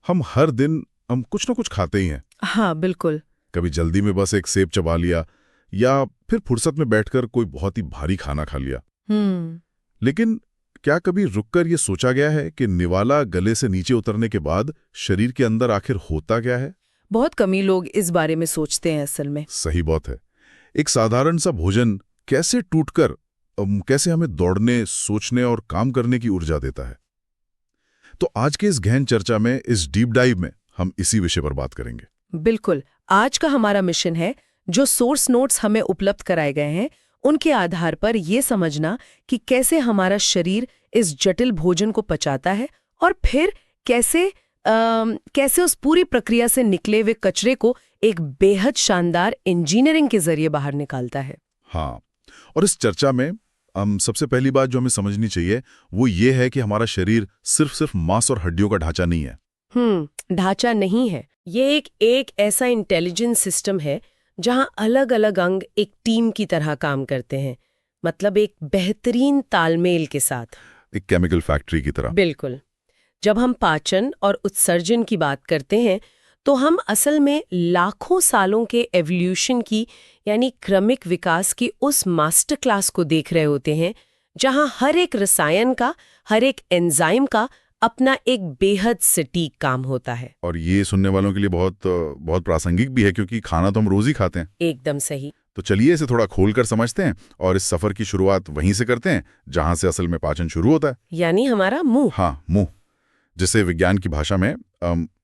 हम हर दिन हम कुछ ना कुछ खाते ही हैं। हाँ बिल्कुल। कभी जल्दी में बस एक सेब चबा लिया या फिर फुर्सत में बैठकर कोई बहुत ही भारी खाना खा लिया। लेकिन क्या कभी रुककर ये सोचा गया है कि निवाला गले से नीचे उतरने के बाद शरीर के अंदर आखिर होता क्या है? बहुत कम ही लोग इस बारे में सोचते हैं असल में। सही बात है। एक साधारण सा भोजन कैसे टूटकर कैसे हमें दौड़ने, सोचने और काम करने की ऊर्जा देता है। तो आज के इस गहन चर्चा में, इस डीप डाइव में हम इसी विषय पर बात करेंगे। बिल्कुल। आज का हमारा मिशन है, जो सोर्स नोट्स हमें उपलब्ध कराए गए हैं उनके आधार पर यह समझना कि कैसे हमारा शरीर इस जटिल भोजन को पचाता है और फिर कैसे उस पूरी प्रक्रिया से निकले हुए कचरे को एक बेहद शानदार इंजीनियरिंग के जरिए बाहर निकालता है। हाँ, और इस चर्चा में सबसे पहली बात जो हमें समझनी चाहिए वो ये है कि हमारा शरीर सिर्फ मांस और हड्डियों का ढांचा नहीं है। ढांचा नहीं है, ये एक ऐसा इंटेलिजेंस सिस्टम है जहां अलग अलग अंग एक टीम की तरह काम करते हैं, मतलब एक बेहतरीन तालमेल के साथ, एक केमिकल फैक्ट्री की तरह। बिल्कुल। जब हम पाचन और उत्सर्जन की बात करते हैं तो हम असल में लाखों सालों के एवोल्यूशन की यानी क्रमिक विकास की उस मास्टर क्लास को देख रहे होते हैं जहां हर एक रसायन का, हर एक एंजाइम का अपना एक बेहद सटीक काम होता है। और ये सुनने वालों के लिए बहुत प्रासंगिक भी है क्योंकि खाना तो हम रोज ही खाते हैं। एकदम सही। तो चलिए इसे थोड़ा खोलकर समझते हैं और इस सफर की शुरुआत वहीं से करते हैं जहां से असल में पाचन शुरू होता है, यानी हमारा मुंह। हाँ, मुंह, जिसे विज्ञान की भाषा में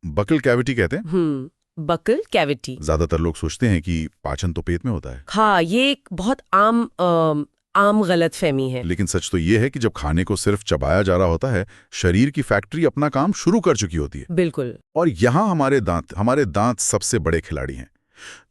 बकल कैविटी कहते हैं। Buccal cavity. ज्यादातर लोग सोचते हैं कि पाचन तो पेट में होता है। हाँ, ये एक बहुत आम गलतफहमी है। लेकिन सच तो ये है कि जब खाने को सिर्फ चबाया जा रहा होता है, शरीर की फैक्ट्री अपना काम शुरू कर चुकी होती है। बिल्कुल। और यहाँ हमारे दांत सबसे बड़े खिलाड़ी हैं।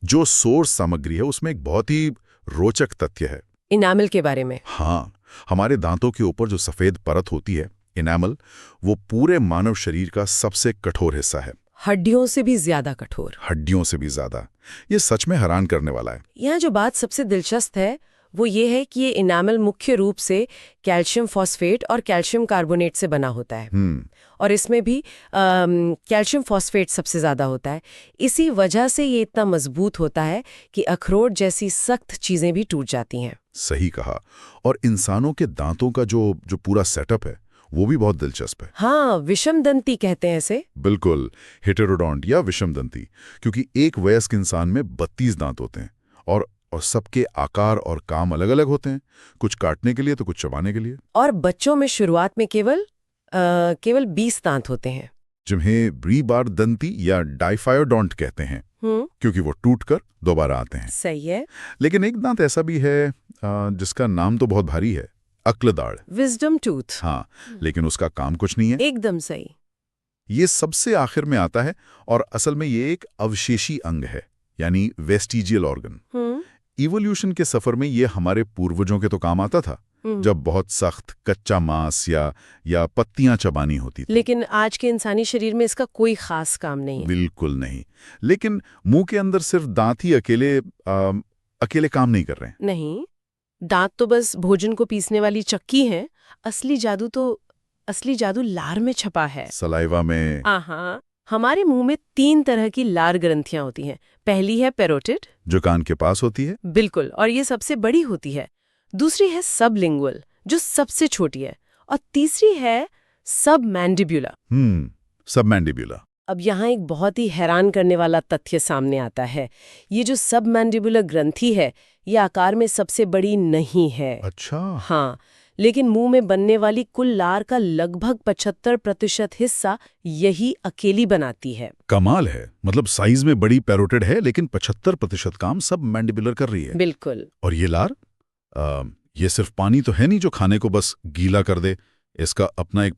जो सोर्स सामग्री है उसमें एक बहुत ही रोचक तथ्य है इनामल के बारे में। हाँ, हमारे दांतों के ऊपर जो सफेद परत होती है, इनामल, वो पूरे मानव शरीर का सबसे कठोर हिस्सा है। हड्डियों से भी ज्यादा कठोर। हड्डियों से भी ज्यादा। ये सच में हैरान करने वाला है। यहाँ जो बात सबसे दिलचस्प है वो ये है कि ये इनामल मुख्य रूप से कैल्शियम फॉस्फेट और कैल्शियम कार्बोनेट से बना होता है। और इसमें भी कैल्शियम फॉस्फेट सबसे ज्यादा होता है। इसी वजह से ये इतना मजबूत होता है कि अखरोट जैसी सख्त चीजें भी टूट जाती हैं। सही कहा। और इंसानों के दांतों का जो पूरा सेटअप है वो भी बहुत दिलचस्प है। हाँ, विषमदंती कहते हैं इसे। बिल्कुल, हेटेरोडोंट या विषमदंती, क्योंकि एक वयस्क इंसान में 32 दांत होते हैं और सबके आकार और काम अलग अलग होते हैं, कुछ काटने के लिए तो कुछ चबाने के लिए। और बच्चों में शुरुआत में केवल 20 दांत होते हैं, जिन्हें ब्रीबार दंती या डाइफायोडोंट कहते हैं, क्योंकि वो टूटकर दोबारा आते हैं। सही है। लेकिन एक दांत ऐसा भी है जिसका नाम तो बहुत भारी है, अक्लदाड़, विजडम टूथ। हाँ, लेकिन उसका काम कुछ नहीं है। एकदम सही। ये सबसे आखिर में आता है और असल में ये एक अवशेषी अंग है, यानी वेस्टिजियल ऑर्गन। इवोल्यूशन के सफर में ये हमारे पूर्वजों के तो काम आता था, जब बहुत सख्त कच्चा मांस या पत्तियां चबानी होती थी। लेकिन आज के इंसानी शरीर में इसका कोई खास काम नहीं है। बिल्कुल नहीं। लेकिन मुंह के अंदर सिर्फ दांत ही अकेले काम नहीं कर रहे हैं। नहीं, दांत तो बस भोजन को पीसने वाली चक्की है। असली जादू लार में छपा है, सलाइवा में। हाँ, हमारे मुंह में 3 तरह की लार ग्रंथियां होती हैं। पहली है पेरोटिड, जो कान के पास होती है। बिल्कुल, और ये सबसे बड़ी होती है। दूसरी है सबलिंगुअल, जो सबसे छोटी है, और तीसरी है सबमैंडिबुला। सबमैंडिबुला। अब यहाँ एक बहुत ही हैरान करने वाला तथ्य सामने आता है। ये जो सबमैंडिबुलर ग्रंथि है, ये आकार में सबसे बड़ी नहीं है। अच्छा। हाँ, लेकिन मुंह में बनने वाली कुल लार का लगभग 75% हिस्सा यही अकेली बनाती है। कमाल है। मतलब साइज में बड़ी पैरोटिड है लेकिन 75% काम सब मैंडिबुलर कर रही है। बिल्कुल। और ये लार, ये सिर्फ पानी तो है नहीं जो खाने को बस गीला कर दे। इसका अपना एक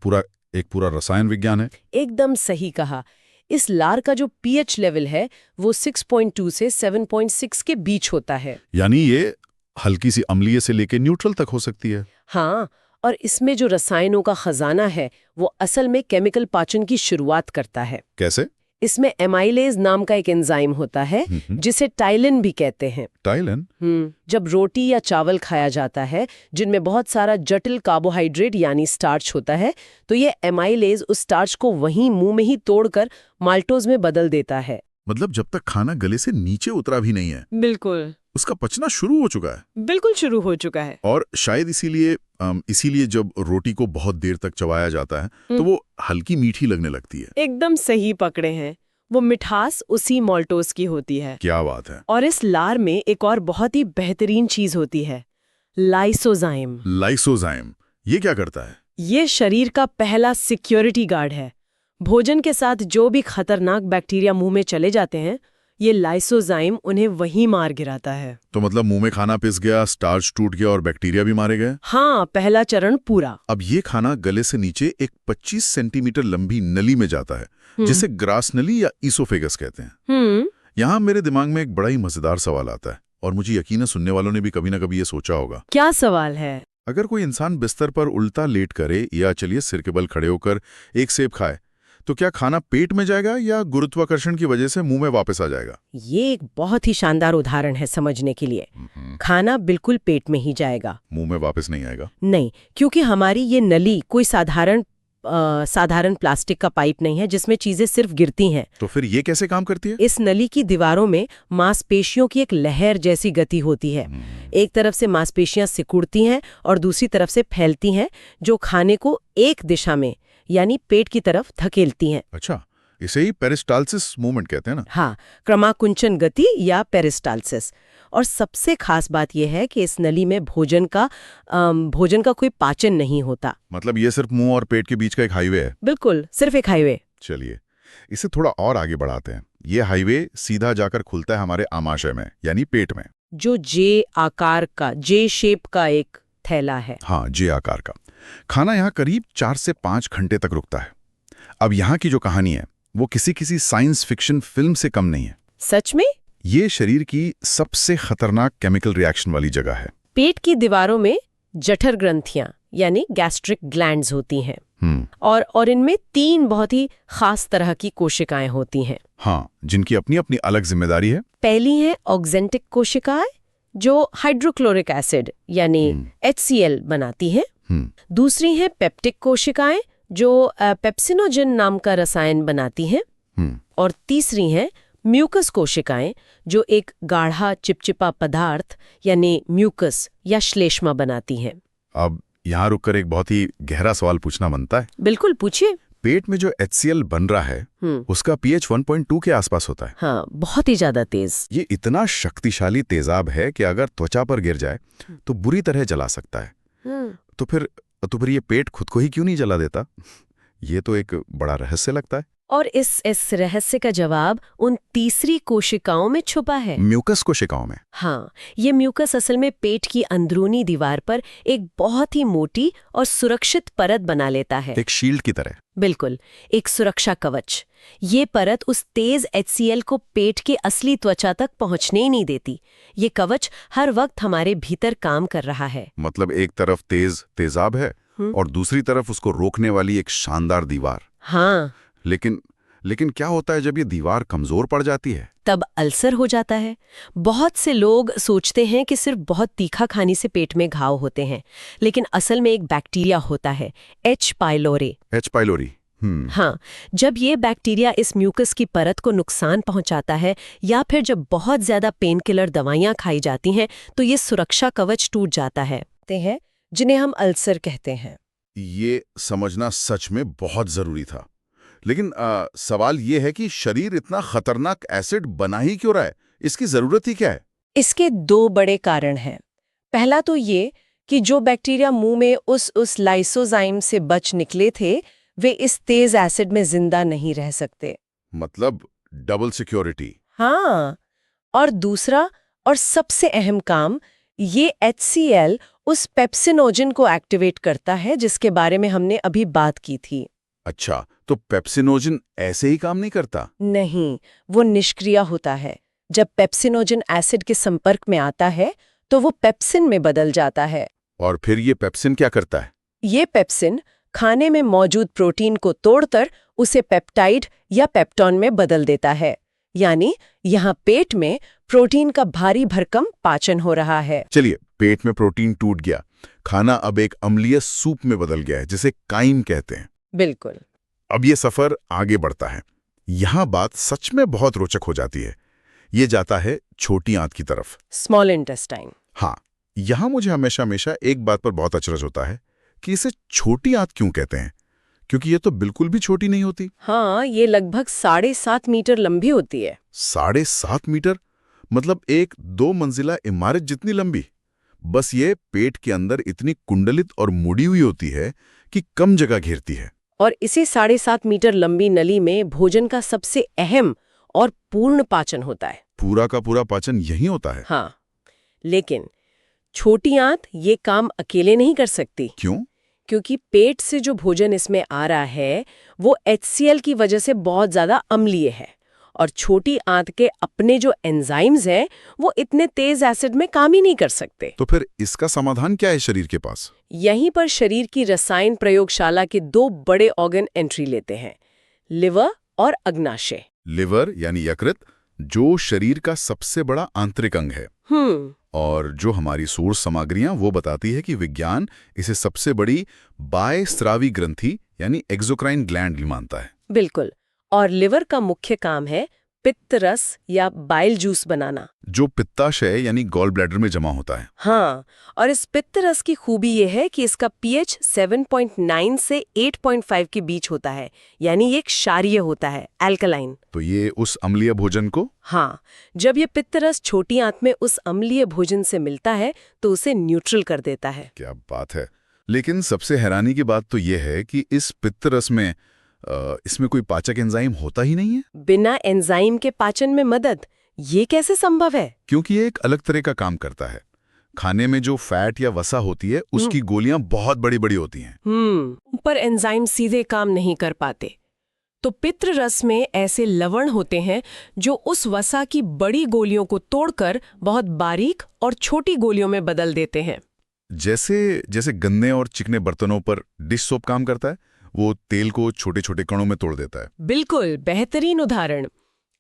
पूरा रसायन विज्ञान है। एकदम सही कहा। इस लार का जो पीएच लेवल है वो 6.2 से 7.6 के बीच होता है। यानी ये हल्की सी अम्लीय से लेके न्यूट्रल तक हो सकती है। हाँ, और इसमें जो रसायनों का खजाना है वो असल में केमिकल पाचन की शुरुआत करता है। कैसे? इसमें एमाइलेज नाम का एक एंजाइम होता है जिसे टाइलिन भी कहते हैं। टाइलिन? जब रोटी या चावल खाया जाता है जिनमें बहुत सारा जटिल कार्बोहाइड्रेट यानी स्टार्च होता है, तो ये एमाइलेज उस स्टार्च को वहीं मुंह में ही तोड़कर माल्टोज में बदल देता है। मतलब जब तक खाना गले से नीचे उतरा भी नहीं है, बिल्कुल, उसका पचना शुरू हो चुका है। बिल्कुल शुरू हो चुका है। और शायद इसीलिए जब रोटी को बहुत देर तक चबाया जाता है तो वो हल्की मीठी लगने लगती है। एकदम सही पकड़े हैं, वो मिठास उसी माल्टोज की होती है। क्या बात है। और इस लार में एक और बहुत ही बेहतरीन चीज होती है, लाइसोजाइम। लाइसोजाइम, ये क्या करता है? ये शरीर का पहला सिक्योरिटी गार्ड है। भोजन के साथ जो भी खतरनाक बैक्टीरिया मुंह में चले जाते हैं, ये लाइसोजाइम उन्हें वहीं मार गिराता है। तो मतलब मुंह में खाना पिस गया, स्टार्च टूट गया और बैक्टीरिया भी मारे गए। हाँ, पहला चरण पूरा। अब ये खाना गले से नीचे एक 25 सेंटीमीटर लंबी नली में जाता है जिसे ग्रास नली या ईसोफेगस कहते हैं। यहाँ मेरे दिमाग में एक बड़ा ही मजेदार सवाल आता है और मुझे यकीन है सुनने वालों ने भी कभी ना कभी ये सोचा होगा। क्या सवाल है? अगर कोई इंसान बिस्तर पर उल्टा लेट करे या चलिए सिर के बल खड़े होकर एक सेब खाए, तो क्या खाना पेट में जाएगा या गुरुत्वाकर्षण की वजह से मुंह में वापस आ जाएगा? ये एक बहुत ही शानदार उदाहरण है समझने के लिए। खाना बिल्कुल पेट में ही जाएगा, मुंह में वापस नहीं आएगा। नहीं, क्योंकि हमारी ये नली कोई साधारण प्लास्टिक का पाइप नहीं है जिसमें चीजें सिर्फ गिरती हैं। तो फिर ये कैसे काम करती है? इस नली की दीवारों में मांसपेशियों की एक लहर जैसी गति होती है। एक तरफ से मांसपेशियां सिकुड़ती हैं और दूसरी तरफ से फैलती हैं, जो खाने को एक दिशा में यानी पेट की तरफ धकेलती हैं। अच्छा, इसे ही पेरिस्टाल्सिस मूवमेंट कहते हैं ना? हाँ, क्रमाकुंचन गति या पेरिस्टाल्सिस। और सबसे खास बात यह है कि इस नली में भोजन का कोई पाचन नहीं होता। मतलब ये सिर्फ मुंह और पेट के बीच का एक हाईवे है? बिल्कुल, सिर्फ एक हाईवे। चलिए इसे थोड़ा और आगे बढ़ाते हैं। ये हाईवे सीधा जाकर खुलता है हमारे आमाशय में यानी पेट में, जो जे शेप का एक थैला है। हाँ, जे आकार का। खाना यहाँ करीब 4 से 5 घंटे तक रुकता है। अब यहाँ की जो कहानी है वो किसी साइंस फिक्शन फिल्म से कम नहीं है। सच में? ये शरीर की सबसे खतरनाक केमिकल रिएक्शन वाली जगह है। पेट की दीवारों में जठर ग्रंथियां यानी गैस्ट्रिक ग्लैंड्स होती हैं और इनमें 3 बहुत ही खास तरह की कोशिकाएं होती हैं। हाँ, जिनकी अपनी अपनी अलग जिम्मेदारी है। पहली है ऑक्जेंटिक कोशिकाएं जो हाइड्रोक्लोरिक एसिड यानी HCl बनाती हैं। दूसरी है पेप्टिक कोशिकाएं जो पेप्सिनोजन नाम का रसायन बनाती हैं। और तीसरी है म्यूकस कोशिकाएं जो एक गाढ़ा चिपचिपा पदार्थ यानी म्यूकस या श्लेष्मा बनाती हैं। अब यहाँ रुककर एक बहुत ही गहरा सवाल पूछना बनता है। बिल्कुल, पूछिए। पेट में जो HCl बन रहा है उसका pH 1.2 के आसपास होता है। हाँ, बहुत ही ज्यादा तेज। ये इतना शक्तिशाली तेजाब है कि अगर त्वचा पर गिर जाए तो बुरी तरह जला सकता है। तो फिर ये पेट खुद को ही क्यों नहीं जला देता? ये तो एक बड़ा रहस्य लगता है। और इस रहस्य का जवाब उन तीसरी कोशिकाओं में छुपा है, म्यूकस कोशिकाओं में। हाँ, ये म्यूकस असल में पेट की अंदरूनी दीवार पर एक बहुत ही मोटी और सुरक्षित परत बना लेता है, एक शील्ड की तरह। बिल्कुल, एक सुरक्षा कवच। ये परत उस तेज HCl को पेट के असली त्वचा तक पहुंचने ही नहीं देती। ये कवच हर वक्त हमारे भीतर काम कर रहा है। मतलब एक तरफ तेजाब है और दूसरी तरफ उसको रोकने वाली एक शानदार दीवार। हाँ, लेकिन क्या होता है जब ये दीवार कमजोर पड़ जाती है? तब अल्सर हो जाता है। बहुत से लोग सोचते हैं कि सिर्फ बहुत तीखा खाने से पेट में घाव होते हैं, लेकिन असल में एक बैक्टीरिया होता है, H. पाइलोरी। हाँ, जब ये बैक्टीरिया इस म्यूकस की परत को नुकसान पहुंचाता है या फिर जब बहुत ज्यादा पेन किलर दवाइयां खाई जाती हैं तो ये सुरक्षा कवच टूट जाता है, जिन्हें हम अल्सर कहते हैं। ये समझना सच में बहुत जरूरी था। लेकिन सवाल ये है कि शरीर इतना खतरनाक एसिड बना ही क्यों रहा है? इसकी जरूरत ही क्या है? इसके 2 बड़े कारण हैं। पहला तो ये कि जो बैक्टीरिया मुंह में उस लाइसोजाइम से बच निकले थे वे इस तेज एसिड में जिंदा नहीं रह सकते। मतलब डबल सिक्योरिटी। हाँ, और दूसरा और सबसे अहम काम, ये HCl उस पेप्सिनोजन को एक्टिवेट करता है जिसके बारे में हमने अभी बात की थी। अच्छा, तो पेप्सिनोजन ऐसे ही काम नहीं करता? नहीं, वो निष्क्रिय होता है। जब पेप्सिनोजन एसिड के संपर्क में आता है तो वो पेप्सिन में बदल जाता है। और फिर ये पेप्सिन क्या करता है? ये पेप्सिन खाने में मौजूद प्रोटीन को तोड़कर उसे पेप्टाइड या पेप्टॉन में बदल देता है। यानी यहाँ पेट में प्रोटीन का भारी भरकम पाचन हो रहा है। चलिए, पेट में प्रोटीन टूट गया, खाना अब एक अम्लीय सूप में बदल गया है, जिसे काइम कहते हैं। बिल्कुल। अब ये सफर आगे बढ़ता है। यहाँ बात सच में बहुत रोचक हो जाती है। ये जाता है छोटी आंत की तरफ, स्मॉल इंटेस्टाइन। हाँ, यहाँ मुझे हमेशा एक बात पर बहुत अचरज होता है कि इसे छोटी आंत क्यों कहते हैं, क्योंकि ये तो बिल्कुल भी छोटी नहीं होती। हाँ, ये लगभग 7.5 मीटर लंबी होती है। 7.5 मीटर मतलब एक 2 मंजिला इमारत जितनी लंबी। बस ये पेट के अंदर इतनी कुंडलित और मुड़ी हुई होती है कि कम जगह घेरती है। और इसी 7.5 मीटर लंबी नली में भोजन का सबसे अहम और पूर्ण पाचन होता है। पूरा का पूरा पाचन यही होता है। हाँ, लेकिन छोटी आंत ये काम अकेले नहीं कर सकती। क्यों? क्योंकि पेट से जो भोजन इसमें आ रहा है वो HCl की वजह से बहुत ज्यादा अम्लीय है, और छोटी आंत के अपने जो एंजाइम्स हैं वो इतने तेज एसिड में काम ही नहीं कर सकते। तो फिर इसका समाधान क्या है शरीर के पास? यहीं पर शरीर की रसायन प्रयोगशाला के 2 बड़े ऑर्गन एंट्री लेते हैं, लिवर और अग्नाशय। लिवर यानी यकृत, जो शरीर का सबसे बड़ा आंतरिक अंग है, और जो हमारी सोर्स सामग्रियां वो बताती है कि विज्ञान इसे सबसे बड़ी बाह्यस्रावी ग्रंथि यानी एक्सोक्राइन ग्लैंड मानता है। बिल्कुल। और लिवर का मुख्य काम है पित्त रस या बाइल जूस बनाना, जो पित्ताशय यानी गॉल ब्लैडर में जमा होता है। हाँ, और इस पित्त रस की खूबी यह है कि इसका pH 7.9 से 8.5 के बीच होता है, यानी ये एक क्षारीय होता है, एल्कलाइन। तो ये उस अम्लीय भोजन को, हाँ, जब ये पित्त रस छोटी आंत में उस अम्लीय भोजन से मिलता है तो उसे न्यूट्रल कर देता है। क्या बात है। लेकिन सबसे हैरानी की बात तो ये है कि इस पित्त रस में इसमें कोई पाचक एंजाइम होता ही नहीं है। बिना एंजाइम के पाचन में मदद, ये कैसे संभव है? क्योंकि ये एक अलग तरह का काम करता है। खाने में जो फैट या वसा होती है उसकी गोलियां बहुत बड़ी बड़ी होती हैं। पर एंजाइम सीधे काम नहीं कर पाते। तो पित्त रस में ऐसे लवण होते हैं जो उस वसा की बड़ी गोलियों को तोड़कर बहुत बारीक और छोटी गोलियों में बदल देते हैं। जैसे गंदे और चिकने बर्तनों पर डिश सोप काम करता है, वो तेल को छोटे छोटे कणों में तोड़ देता है। बिल्कुल, बेहतरीन उदाहरण।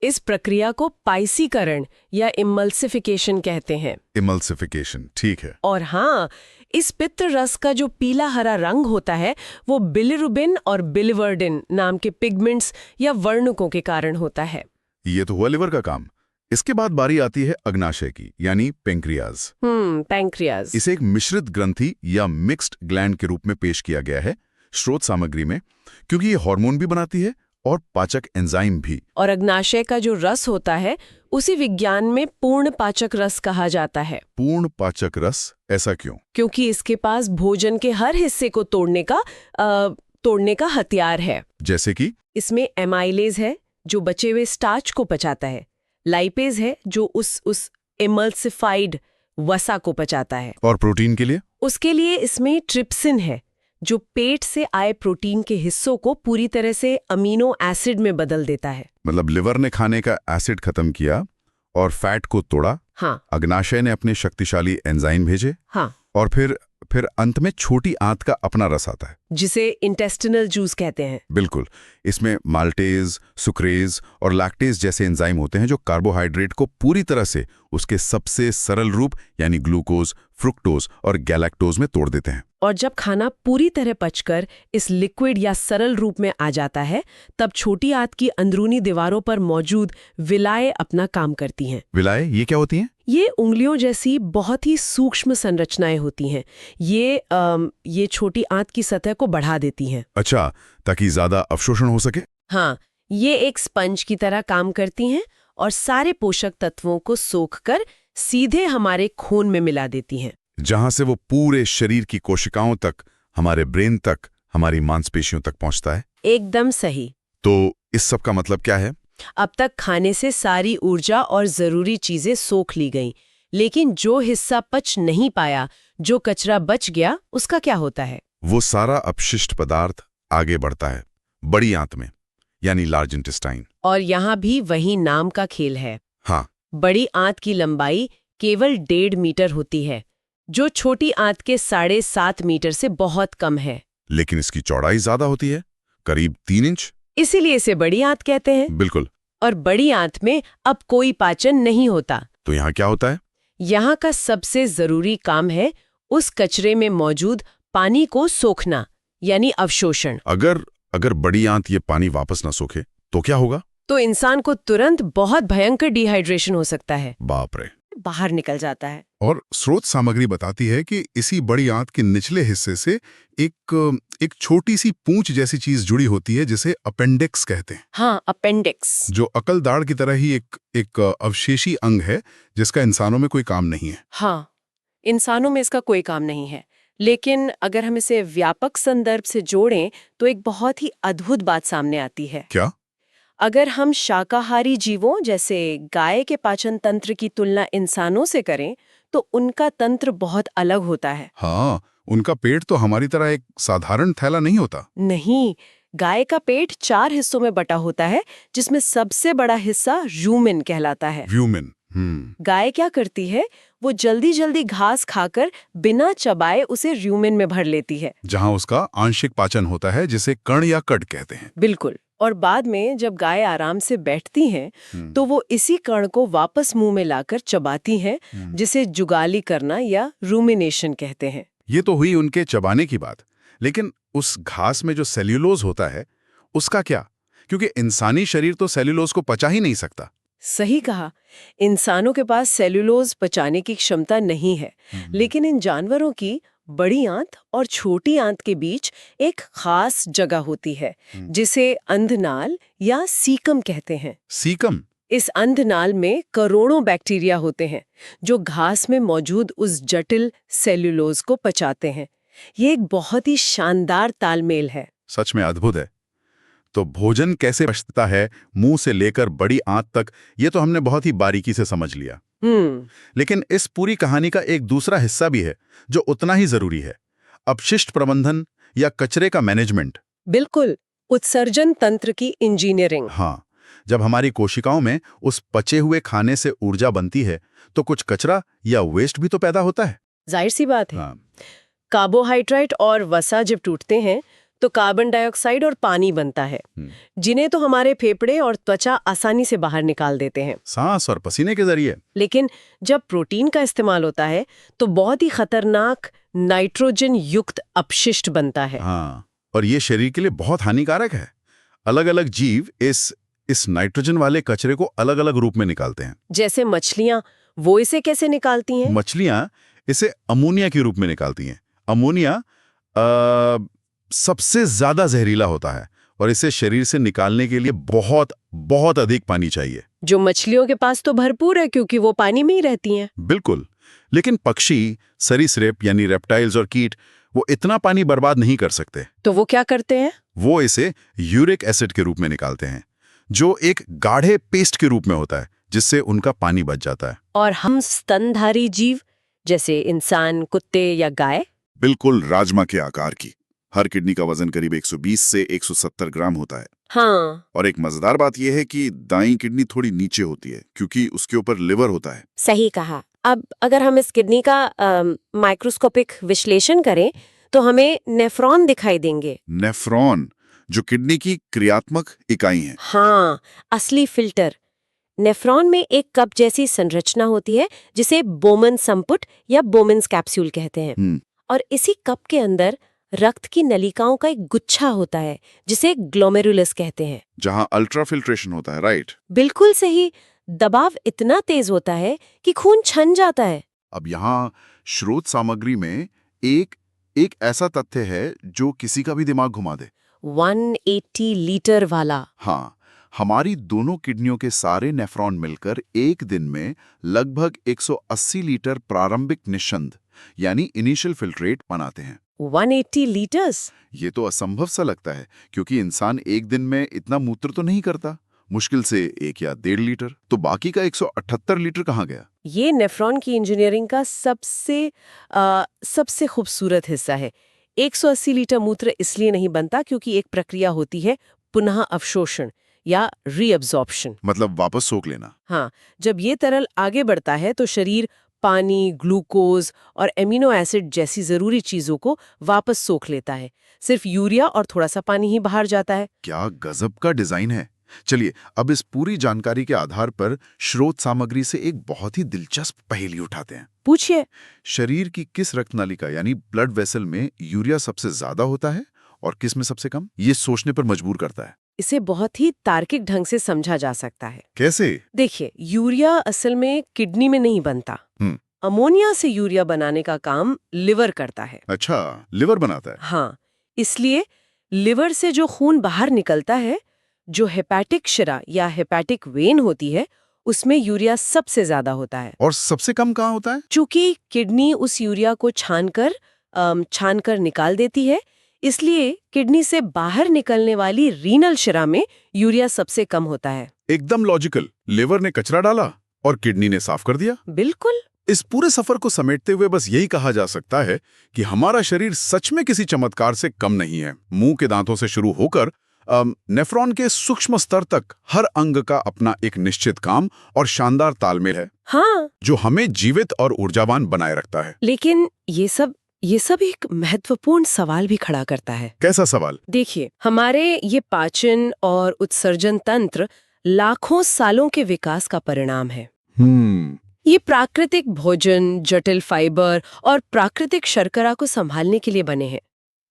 इस प्रक्रिया को पाइसीकरण या इमल्सिफिकेशन कहते हैं। इमल्सिफिकेशन, ठीक है। और हाँ, इस पित्त रस का जो पीला हरा रंग होता है वो बिलिरुबिन और बिलिवर्डिन नाम के पिगमेंट्स या वर्णकों के कारण होता है। ये तो हुआ लिवर का काम। इसके बाद बारी आती है अग्नाशय की, यानी पेंक्रियाज। पैंक्रियाज। इसे एक मिश्रित ग्रंथि या मिक्स्ड ग्लैंड के रूप में पेश किया गया है स्रोत सामग्री में, क्योंकि ये हार्मोन भी बनाती है और पाचक एंजाइम भी। और अग्नाशय का जो रस होता है उसी विज्ञान में पूर्ण पाचक रस कहा जाता है। पूर्ण पाचक रस, ऐसा क्यों? क्योंकि इसके पास भोजन के हर हिस्से को तोड़ने का हथियार है। जैसे कि इसमें एमाइलेज है जो बचे हुए स्टार्च को पचाता है, लाइपेज है जो उस इमल्सिफाइड वसा को पचाता है, और प्रोटीन के लिए? उसके लिए इसमें ट्रिप्सिन है जो पेट से आए प्रोटीन के हिस्सों को पूरी तरह से अमीनो एसिड में बदल देता है। मतलब लिवर ने खाने का एसिड खत्म किया और फैट को तोड़ा। हाँ। अग्नाशय ने अपने शक्तिशाली एंजाइम भेजे। हाँ। और फिर अंत में छोटी आंत का अपना रस आता है, जिसे इंटेस्टिनल जूस कहते हैं। बिल्कुल। इसमें माल्टेज, सुक्रेज और लैक्टेज जैसे एंजाइम होते हैं जो कार्बोहाइड्रेट को पूरी तरह से उसके सबसे सरल रूप यानी ग्लूकोज, फ्रुक्टोज और गैलेक्टोज में तोड़ देते हैं। और जब खाना पूरी तरह पचकर इस लिक्विड या सरल रूप में आ जाता है, तब छोटी आंत की अंदरूनी दीवारों पर मौजूद विलायें अपना काम करती हैं। विलायें, ये क्या होती हैं? ये उंगलियों जैसी बहुत ही सूक्ष्म संरचनाएं होती हैं। ये छोटी आंत की सतह को बढ़ा देती हैं। अच्छा, ताकि ज्यादा अवशोषण हो सके? हाँ, ये एक स्पंज की तरह काम करती हैं और सारे पोषक तत्वों को सोखकर सीधे हमारे खून में मिला देती हैं, जहां से वो पूरे शरीर की कोशिकाओं तक, हमारे ब्रेन तक, हमारी मांसपेशियों तक पहुंचता है। एकदम सही। तो इस सब का मतलब क्या है? अब तक खाने से सारी ऊर्जा और जरूरी चीजें सोख ली गईं, लेकिन जो हिस्सा पच नहीं पाया, जो कचरा बच गया, उसका क्या होता है? वो सारा अपशिष्ट पदार्थ आगे बढ़ता है बड़ी आंत में, यानी लार्ज इंटेस्टाइन। और यहाँ भी वही नाम का खेल है। हाँ। बड़ी आंत की लंबाई केवल 1.5 मीटर होती है, जो छोटी आंत के 7.5 मीटर से बहुत कम है। लेकिन इसकी चौड़ाई ज्यादा होती है, करीब 3 इंच। इसीलिए इसे बड़ी आंत कहते हैं। बिल्कुल। और बड़ी आंत में अब कोई पाचन नहीं होता। तो यहाँ क्या होता है? यहाँ का सबसे जरूरी काम है उस कचरे में मौजूद पानी को सोखना, यानी अवशोषण। अगर बड़ी आंत ये पानी वापस ना सोखे तो क्या होगा? तो इंसान को तुरंत बहुत भयंकर डिहाइड्रेशन हो सकता है, बाप रे। बाहर निकल जाता है। और स्रोत सामग्री बताती है कि इसी बड़ी आंत के निचले हिस्से से एक छोटी सी पूंछ जैसी चीज जुड़ी होती है जिसे अपेंडिक्स कहते हैं। हाँ, अपेंडिक्स। जो अकल दाढ़ की तरह ही एक अवशेषी अंग है जिसका इंसानों में कोई काम नहीं है। हाँ, इंसानों में इसका कोई काम नहीं है, लेकिन अगर हम इसे व्यापक संदर्भ से जोड़ें तो एक बहुत ही अद्भुत बात सामने आती है। क्या? अगर हम शाकाहारी जीवों जैसे गाय के पाचन तंत्र की तुलना इंसानों से करें तो उनका तंत्र बहुत अलग होता है। हाँ, उनका पेट तो हमारी तरह एक साधारण थैला नहीं होता। नहीं, गाय का पेट 4 हिस्सों में बटा होता है, जिसमें सबसे बड़ा हिस्सा रूमेन कहलाता है। व्यूमेन। गाय क्या करती है, वो जल्दी जल्दी घास खाकर बिना चबाए उसे रूमेन में भर लेती है, जहां उसका आंशिक पाचन होता है जिसे कण या कड कहते हैं। बिल्कुल। और बाद में जब गाय आराम से बैठती हैं तो वो इसी कण को वापस मुंह में लाकर चबाती हैं, जिसे जुगाली करना या रूमिनेशन कहते हैं। ये तो हुई उनके चबाने की बात, लेकिन उस घास में जो सेल्यूलोज होता है उसका क्या? क्योंकि इंसानी शरीर तो सेल्यूलोज को पचा ही नहीं सकता। सही कहा, इंसानों के पास सेल्यूलोज पचाने की क्षमता नहीं है, लेकिन इन जानवरों की बड़ी आंत और छोटी आंत के बीच एक खास जगह होती है जिसे अंधनाल या सीकम कहते हैं। सीकम? इस अंधनाल में करोड़ों बैक्टीरिया होते हैं जो घास में मौजूद उस जटिल सेल्यूलोज को पचाते हैं। ये एक बहुत ही शानदार तालमेल है। सच में अद्भुत है। तो भोजन कैसे पचता है मुंह से लेकर बड़ी आंत तक, ये तो हमने बहुत ही बारीकी से समझ लिया। लेकिन इस पूरी कहानी का एक दूसरा हिस्सा भी है जो उतना ही जरूरी है, अपशिष्ट प्रबंधन या कचरे का मैनेजमेंट। बिल्कुल, उत्सर्जन तंत्र की इंजीनियरिंग। हाँ, जब हमारी कोशिकाओं में उस पचे हुए खाने से ऊर्जा बनती है तो कुछ कचरा या वेस्ट भी तो पैदा होता है। जाहिर सी बात है। हाँ। कार्बोहाइड्रेट और वसा जब टूटते हैं तो कार्बन डाइऑक्साइड और पानी बनता है, जिन्हें तो हमारे फेफड़े और त्वचा आसानी से बाहर निकाल देते हैं, सांस और पसीने के जरिए। लेकिन जब प्रोटीन का इस्तेमाल होता है तो बहुत ही खतरनाक नाइट्रोजन युक्त अपशिष्ट बनता है। हाँ, और ये शरीर के लिए बहुत हानिकारक है। अलग अलग जीव इस नाइट्रोजन वाले कचरे को अलग अलग रूप में निकालते हैं। जैसे मछलियां, वो इसे कैसे निकालती हैं? मछलियां इसे अमोनिया के रूप में निकालती हैं। अमोनिया सबसे ज्यादा जहरीला होता है और इसे शरीर से निकालने के लिए बहुत बहुत अधिक पानी चाहिए, जो मछलियों के पास तो भरपूर है क्योंकि वो पानी में ही रहती हैं। बिल्कुल। लेकिन पक्षी, सरीसृप यानी रेप्टाइल्स और कीट, वो इतना पानी बर्बाद नहीं कर सकते। तो वो क्या करते हैं? वो इसे यूरिक एसिड के रूप में निकालते हैं, जो एक गाढ़े पेस्ट के रूप में होता है, जिससे उनका पानी बच जाता है। और हम स्तनधारी जीव जैसे इंसान, कुत्ते या गाय? बिल्कुल राजमा के आकार की। हर किडनी का वजन करीब 120 से 170 ग्राम होता है। हाँ। और एक मजेदार बात यह है कि दाईं किडनी थोड़ी नीचे होती है क्योंकि उसके ऊपर लिवर होता है। सही कहा। अब अगर हम इस किडनी का माइक्रोस्कोपिक विश्लेषण करें तो हमें नेफ्रॉन दिखाई देंगे। नेफ्रॉन, जो किडनी की क्रियात्मक इकाई है। हाँ, असली फिल्टर। नेफ्रॉन में एक कप जैसी संरचना होती है जिसे बोमन संपुट या बोमन्स कैप्सूल कहते हैं। और इसी कप के अंदर रक्त की नलिकाओं का एक गुच्छा होता है जिसे ग्लोमेरुलस कहते हैं, जहां अल्ट्राफिल्ट्रेशन होता है। राइट, बिल्कुल सही। दबाव इतना तेज होता है कि खून छन जाता है। अब यहाँ स्रोत सामग्री में एक ऐसा तथ्य है जो किसी का भी दिमाग घुमा दे। 180 लीटर वाला। हाँ, हमारी दोनों किडनियों के सारे नेफ्रॉन मिलकर एक दिन में लगभग 180 लीटर प्रारंभिक निःशंद यानी इनिशियल फिल्ट्रेट बनाते हैं। 180 लीटर्स? ये तो असंभव सा लगता है क्योंकि इंसान एक दिन में इतना मूत्र तो नहीं करता, मुश्किल से 1 या 1.5 लीटर। तो बाकी का 178 लीटर कहाँ गया? ये नेफ्रॉन की इंजीनियरिंग का सबसे खूबसूरत हिस्सा है। 180 लीटर मूत्र इसलिए नहीं बनता क्योंकि एक प्रक्रिया होती है पुनः अवशोषण या रीअब्जॉर्प्शन, मतलब वापस सोख लेना। हाँ, जब ये तरल आगे बढ़ता है तो शरीर पानी, ग्लूकोज और एमिनो एसिड जैसी जरूरी चीजों को वापस सोख लेता है। सिर्फ यूरिया और थोड़ा सा पानी ही बाहर जाता है। क्या गजब का डिजाइन है। चलिए अब इस पूरी जानकारी के आधार पर स्रोत सामग्री से एक बहुत ही दिलचस्प पहेली उठाते हैं। पूछिए। शरीर की किस रक्तनालिका यानी ब्लड वेसल में यूरिया सबसे ज्यादा होता है और किस में सबसे कम? ये सोचने पर मजबूर करता है। इसे बहुत ही तार्किक ढंग से समझा जा सकता है। कैसे? देखिए, यूरिया असल में किडनी में नहीं बनता। अमोनिया से यूरिया बनाने का काम लिवर करता है। अच्छा, लिवर बनाता है। हाँ, इसलिए लिवर से जो खून बाहर निकलता है, जो हेपेटिक शिरा या हेपेटिक वेन होती है, उसमें यूरिया सबसे ज्यादा होता है। और सबसे कम कहाँ होता है? चूंकि किडनी उस यूरिया को छानकर निकाल देती है, इसलिए किडनी से बाहर निकलने वाली रीनल शिरा में यूरिया सबसे कम होता है। एकदम लॉजिकल। लिवर ने कचरा डाला और किडनी ने साफ कर दिया। बिल्कुल। इस पूरे सफर को समेटते हुए बस यही कहा जा सकता है कि हमारा शरीर सच में किसी चमत्कार से कम नहीं है। मुंह के दांतों से शुरू होकर नेफ्रॉन के सूक्ष्म स्तर तक हर अंग का अपना एक निश्चित काम और शानदार तालमेल है। हाँ, जो हमें जीवित और ऊर्जावान बनाए रखता है। लेकिन ये सब एक महत्वपूर्ण सवाल भी खड़ा करता है। कैसा सवाल? देखिए, हमारे ये पाचन और उत्सर्जन तंत्र लाखों सालों के विकास का परिणाम है। ये प्राकृतिक भोजन, जटिल फाइबर और प्राकृतिक शर्करा को संभालने के लिए बने हैं।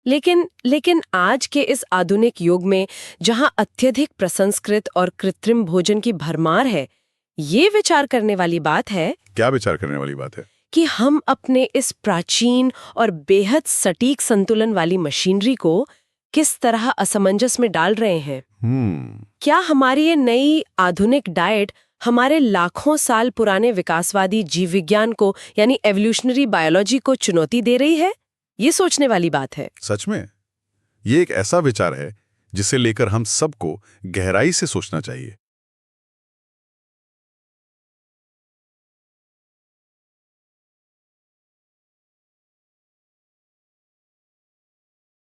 लेकिन आज के इस आधुनिक युग में, जहां अत्यधिक प्रसंस्कृत और कृत्रिम भोजन की भरमार है, ये विचार करने वाली बात है। क्या विचार करने वाली बात है? कि हम अपने इस प्राचीन और बेहद सटीक संतुलन वाली मशीनरी को किस तरह असमंजस में डाल रहे हैं। क्या हमारी ये नई आधुनिक डाइट हमारे लाखों साल पुराने विकासवादी जीव विज्ञान को यानी एवोल्यूशनरी बायोलॉजी को चुनौती दे रही है? ये सोचने वाली बात है। सच में ये एक ऐसा विचार है जिसे लेकर हम सबको गहराई से सोचना चाहिए।